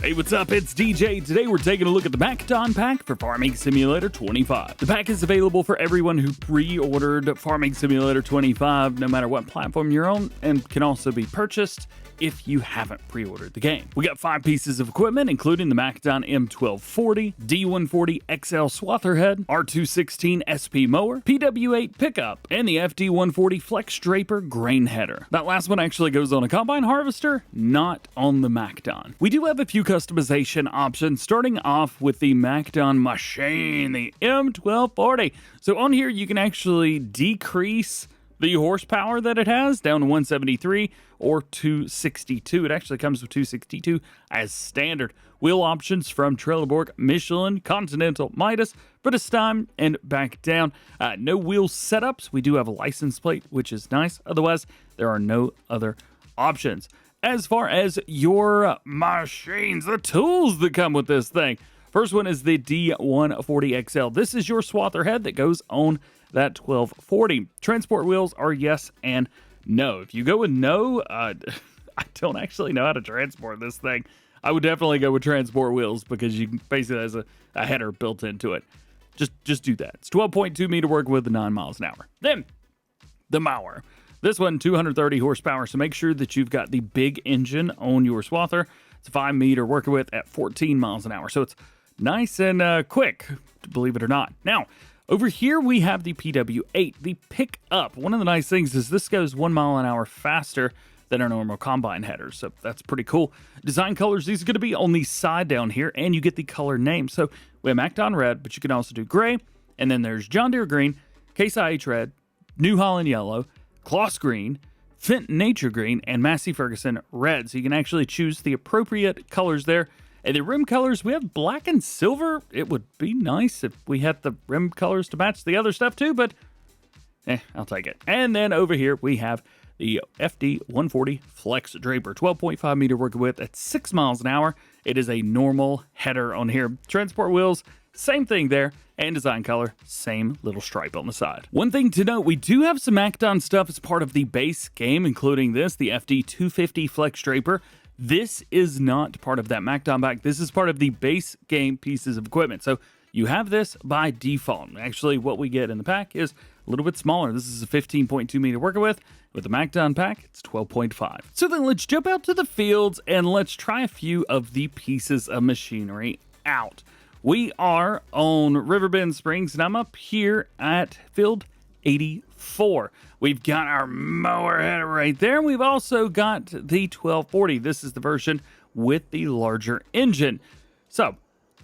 Hey, what's up? It's DJ. Today we're taking a look at the MacDon pack for Farming Simulator 25. The pack is available for everyone who pre-ordered Farming Simulator 25, no matter what platform you're on, and can also be purchased if you haven't pre-ordered the game. We got 5 pieces of equipment, including the MacDon M1240, D140 XL Swather Head, R216 SP Mower, PW8 Pickup, and the FD140 Flex Draper Grain Header. That last one actually goes on a combine harvester, not on the MacDon. We do have a few customization options, starting off with the MacDon machine, the M1240. So on here, you can actually decrease the horsepower that it has down to 173 or 262. It actually comes with 262 as standard. Wheel options from Trelleborg, Michelin, Continental, Midas for this time and back down. No wheel setups. We do have a license plate, which is nice. Otherwise, there are no other options. As far as your machines, the tools that come with this thing. First one is the D140 XL. This is your swather head that goes on that 1240. Transport wheels are yes and no. If you go with no, I don't actually know how to transport this thing. I would definitely go with transport wheels because you can basically has a header built into it. Just do that. It's 12.2 meter work with 9 miles an hour. Then the mower. This one 230 horsepower. So make sure that you've got the big engine on your swather. It's a 5 meter working with at 14 miles an hour. So it's nice and quick, believe it or not. Now, over here we have the PW8, the Pickup. One of the nice things is this goes 1 mile an hour faster than our normal combine headers, so that's pretty cool. Design colors, these are going to be on the side down here, and you get the color name. So we have MacDon Red, but you can also do gray, and then there's John Deere Green, Case IH Red, New Holland Yellow, Kloss Green, Fenton Nature Green, and Massey Ferguson Red. So you can actually choose the appropriate colors there. And the rim colors, we have black and silver. It would be nice if we had the rim colors to match the other stuff too, but I'll take it. And then over here we have the FD140 Flex Draper, 12.5 meter working width at 6 miles an hour. It is a normal header on here. Transport wheels, same thing there. And design color, same little stripe on the side. One thing to note, we do have some MacDon stuff as part of the base game, including this, the FD250 Flex Draper. This is not part of that MacDon pack. This is part of the base game pieces of equipment. So you have this by default. Actually, what we get in the pack is a little bit smaller. This is a 15.2 meter working with. With the MacDon pack, it's 12.5. So then let's jump out to the fields and let's try a few of the pieces of machinery out. We are on Riverbend Springs, and I'm up here at field 84. We've got our mower header right there. We've also got the 1240. This is the version with the larger engine. So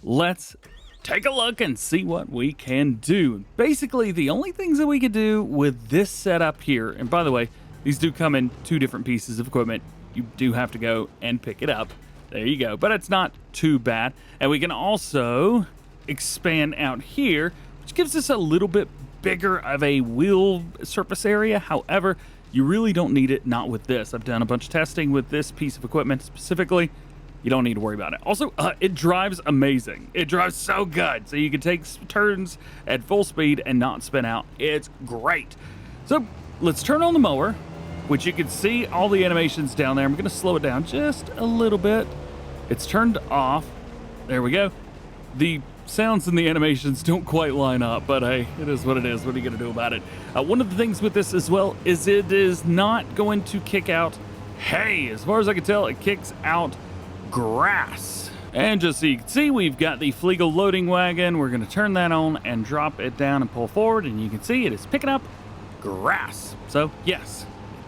let's take a look and see what we can do. Basically, the only things that we could do with this setup here, and by the way, these do come in 2 different pieces of equipment. You do have to go and pick it up. There you go. But it's not too bad. And we can also expand out here, which gives us a little bit bigger of a wheel surface area. However, you really don't need it, not with this. I've done a bunch of testing with this piece of equipment specifically. You don't need to worry about it. Also, it drives amazing. It drives so good. So you can take turns at full speed and not spin out. It's great. So let's turn on the mower, which you can see all the animations down there. I'm going to slow it down just a little bit. It's turned off. There we go. The sounds and the animations don't quite line up, but hey, it is what it is. What are you going to do about it? One of the things with this as well is it is not going to kick out hay. As far as I can tell, it kicks out grass. And just so you can see, we've got the Flegel loading wagon. We're going to turn that on and drop it down and pull forward, and you can see it is picking up grass. So yes,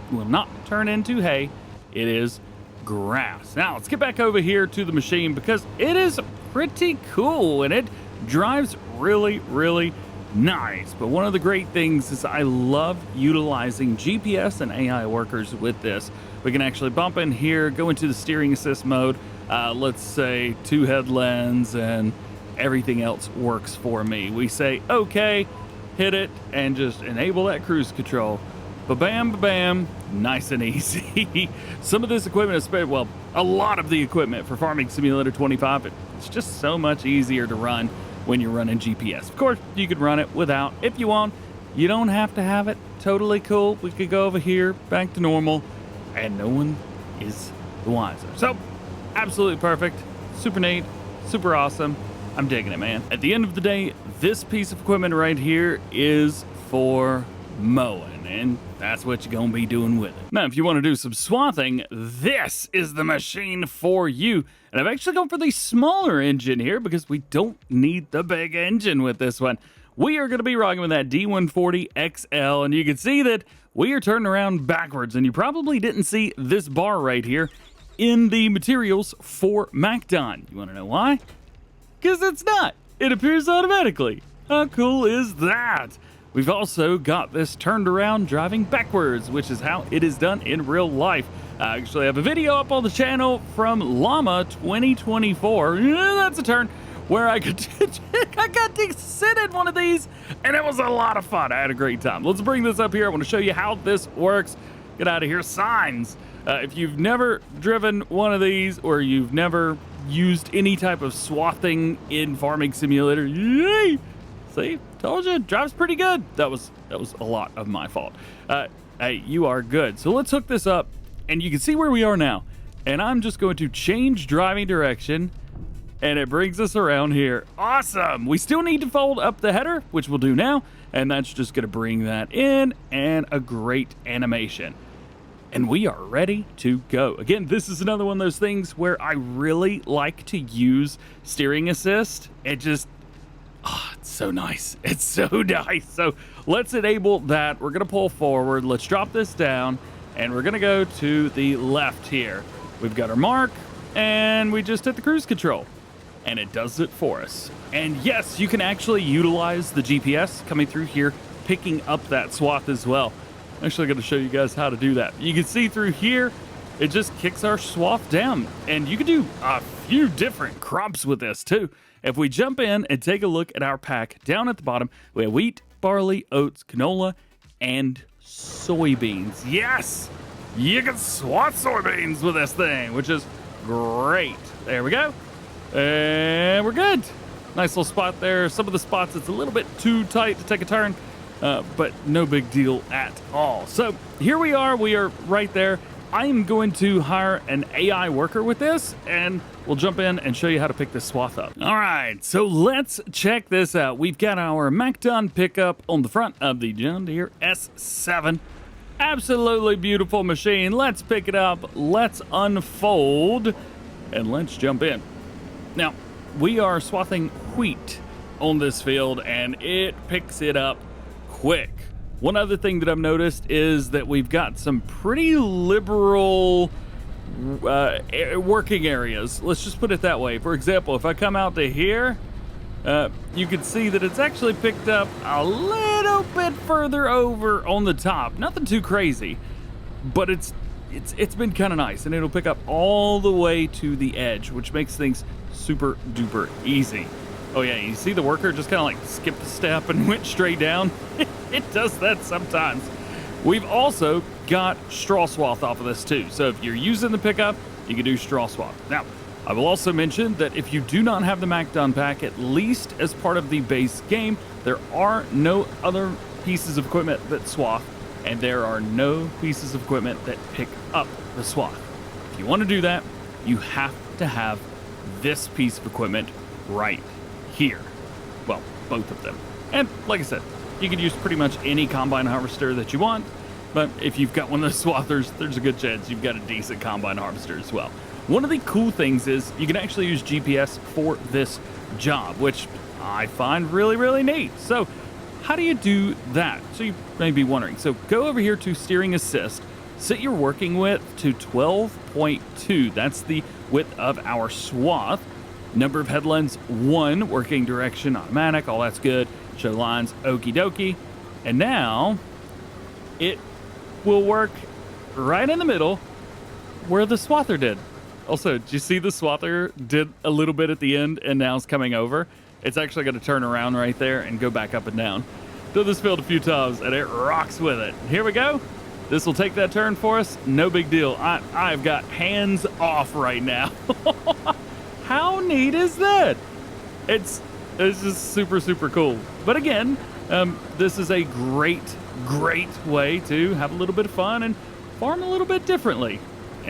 it will not turn into hay. It is grass. Now let's get back over here to the machine because it is pretty cool and it drives really, really nice. But one of the great things is I love utilizing GPS and AI workers with this. We can actually bump in here, go into the steering assist mode, let's say 2 headlands, and everything else works for me. We say okay, hit it, and just enable that cruise control. Ba-bam, ba-bam, nice and easy. Some of this equipment is, well, a lot of the equipment for Farming Simulator 25, it's just so much easier to run when you're running GPS. Of course, you could run it without if you want. You don't have to have it. Totally cool. We could go over here, back to normal, and no one is the wiser. So, absolutely perfect. super neat, super awesome. I'm digging it, man. At the end of the day, this piece of equipment right here is for mowing, and that's what you're gonna be doing with it. Now, if you want to do some swathing, this is the machine for you. And I've actually gone for the smaller engine here because we don't need the big engine with this one. We are going to be rocking with that D140 XL, and you can see that we are turning around backwards, and you probably didn't see this bar right here in the materials for MacDon. You want to know why? Because it's not. It appears automatically. How cool is that? We've also got this turned around driving backwards, which is how it is done in real life. I actually have a video up on the channel from Llama 2024. That's a turn where I got to sit in one of these, and it was a lot of fun. I had a great time. Let's bring this up here. I want to show you how this works. Get out of here. Signs. If you've never driven one of these, or you've never used any type of swathing in Farming Simulator, yay! See, told you, drives pretty good. That was a lot of my fault. Hey, you are good. So let's hook this up, and you can see where we are now. And I'm just going to change driving direction, and it brings us around here. Awesome. We still need to fold up the header, which we'll do now, and that's just going to bring that in, and a great animation. And we are ready to go. Again, this is another one of those things where I really like to use steering assist. It just, it's so nice. It's so nice. So let's enable that. We're going to pull forward. Let's drop this down, and we're going to go to the left here. We've got our mark, and we just hit the cruise control, and it does it for us. And yes, you can actually utilize the GPS coming through here, picking up that swath as well. I'm actually going to show you guys how to do that. You can see through here, it just kicks our swath down, and you can do a few different crops with this too. If we jump in and take a look at our pack down at the bottom, we have wheat, barley, oats, canola, and soybeans. Yes, you can swath soybeans with this thing, which is great. There we go. And we're good. Nice little spot there. Some of the spots it's a little bit too tight to take a turn, but no big deal at all. So here we are right there. I am going to hire an AI worker with this, and we'll jump in and show you how to pick this swath up. All right, so let's check this out. We've got our MacDon Pickup on the front of the John Deere S7. Absolutely beautiful machine. Let's pick it up, let's unfold, and let's jump in. Now, we are swathing wheat on this field, and it picks it up quick. One other thing that I've noticed is that we've got some pretty liberal working areas. Let's just put it that way. For example, if I come out to here, you can see that it's actually picked up a little bit further over on the top. Nothing too crazy, but it's been kind of nice, and it'll pick up all the way to the edge, which makes things super duper easy. Oh yeah, you see the worker just kind of like skipped a step and went straight down? It does that sometimes. We've also got straw swath off of this too. So if you're using the pickup, you can do straw swath. Now, I will also mention that if you do not have the MacDon pack, at least as part of the base game, there are no other pieces of equipment that swath, and there are no pieces of equipment that pick up the swath. If you want to do that, you have to have this piece of equipment right here. Well, both of them. And like I said, you can use pretty much any combine harvester that you want, but if you've got one of those swathers, there's a good chance you've got a decent combine harvester as well. One of the cool things is you can actually use GPS for this job, which I find really, really neat. So how do you do that? So you may be wondering. So go over here to steering assist, set your working width to 12.2. That's the width of our swath. Number of headlands 1, working direction automatic, all that's good. Show lines, okie dokie. And now it will work right in the middle where the swather did. Also, did you see the swather did a little bit at the end and now it's coming over? It's actually going to turn around right there and go back up and down. Did this field a few times and it rocks with it. Here we go. This will take that turn for us. No big deal. I've got hands off right now. How neat is that? It's just super, super cool. But again, this is a great way to have a little bit of fun and farm a little bit differently.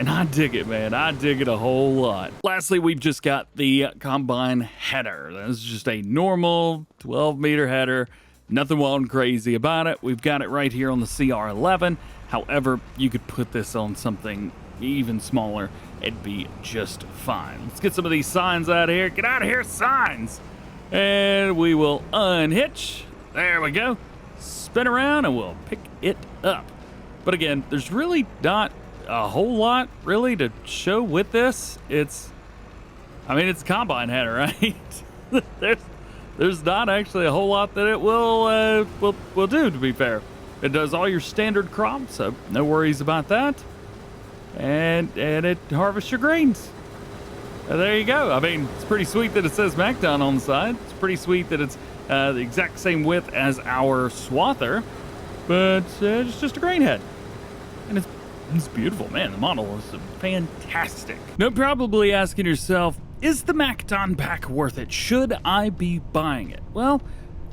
And I dig it, man. I dig it a whole lot. Lastly, we've just got the combine header. This is just a normal 12-meter header. Nothing wild and crazy about it. We've got it right here on the CR11. However, you could put this on something even smaller. It'd be just fine. Let's get some of these signs out of here. Get out of here, signs! And we will unhitch. There we go. Spin around and we'll pick it up. But again, there's really not a whole lot really to show with this. It's a combine header, right? there's not actually a whole lot that it will do, to be fair. It does all your standard crops, so no worries about that. And it harvests your grains. There you go. I mean, it's pretty sweet that it says MacDon on the side. It's pretty sweet that it's the exact same width as our swather, but it's just a grain head. And it's beautiful, man. The model is fantastic. Now, you're probably asking yourself, is the MacDon pack worth it? Should I be buying it? Well,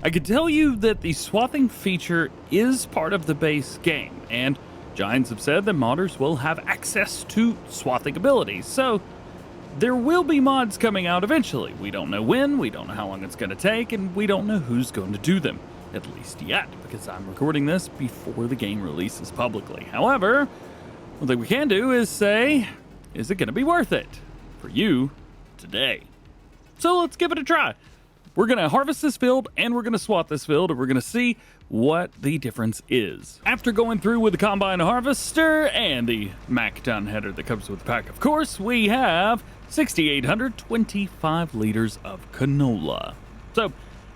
I could tell you that the swathing feature is part of the base game, and Giants have said that modders will have access to swathing abilities, so there will be mods coming out eventually. We don't know when, we don't know how long it's going to take, and we don't know who's going to do them, at least yet, because I'm recording this before the game releases publicly. However, one thing we can do is say, is it going to be worth it for you today? So let's give it a try. We're going to harvest this field and we're going to swat this field, and we're going to see what the difference is. After going through with the combine harvester and the MacDon header that comes with the pack, of course, we have 6,825 liters of canola. So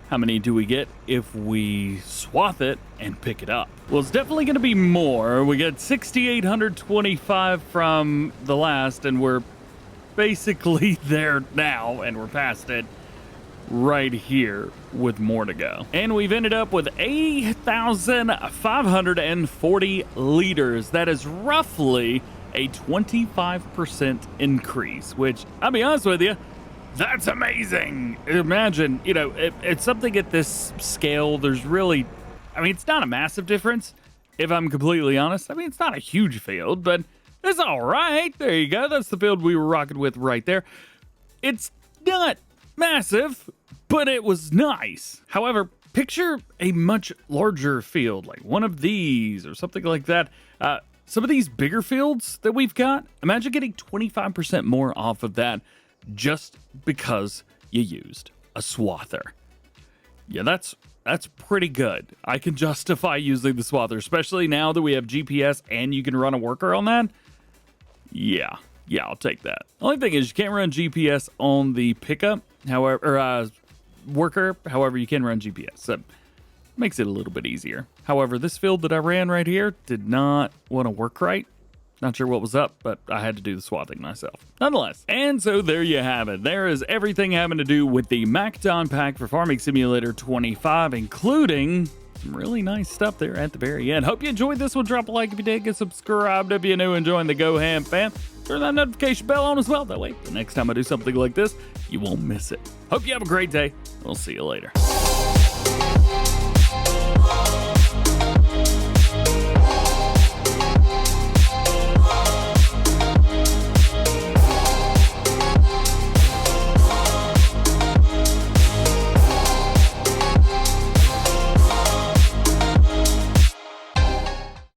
how many do we get if we swath it and pick it up? Well, it's definitely going to be more. We get 6,825 from the last, and we're basically there now, and we're past it right here with more to go. And we've ended up with 8,540 liters. That is roughly a 25% increase, which, I'll be honest with you, that's amazing. Imagine, it's something at this scale. There's really, it's not a massive difference, if I'm completely honest. It's not a huge field, but it's all right. There you go. That's the field we were rocking with right there. It's not massive, but it was nice. However, picture a much larger field, like one of these or something like that. Some of these bigger fields that we've got, imagine getting 25% more off of that just because you used a swather. Yeah, that's pretty good. I can justify using the swather, especially now that we have GPS and you can run a worker on that. Yeah, I'll take that. Only thing is you can't run GPS on the pickup, however, worker. However, you can run GPS, so makes it a little bit easier. However, this field that I ran right here did not want to work right. Not sure what was up, but I had to do the swathing myself nonetheless. And so there you have it. There is everything having to do with the MacDon pack for Farming Simulator 25, including some really nice stuff there at the very end. Hope you enjoyed this one. Drop a like if you did. Get subscribed if you're new and join the DjGoHam fam. Turn that notification bell on as well. That way, the next time I do something like this, you won't miss it. Hope you have a great day. We'll see you later.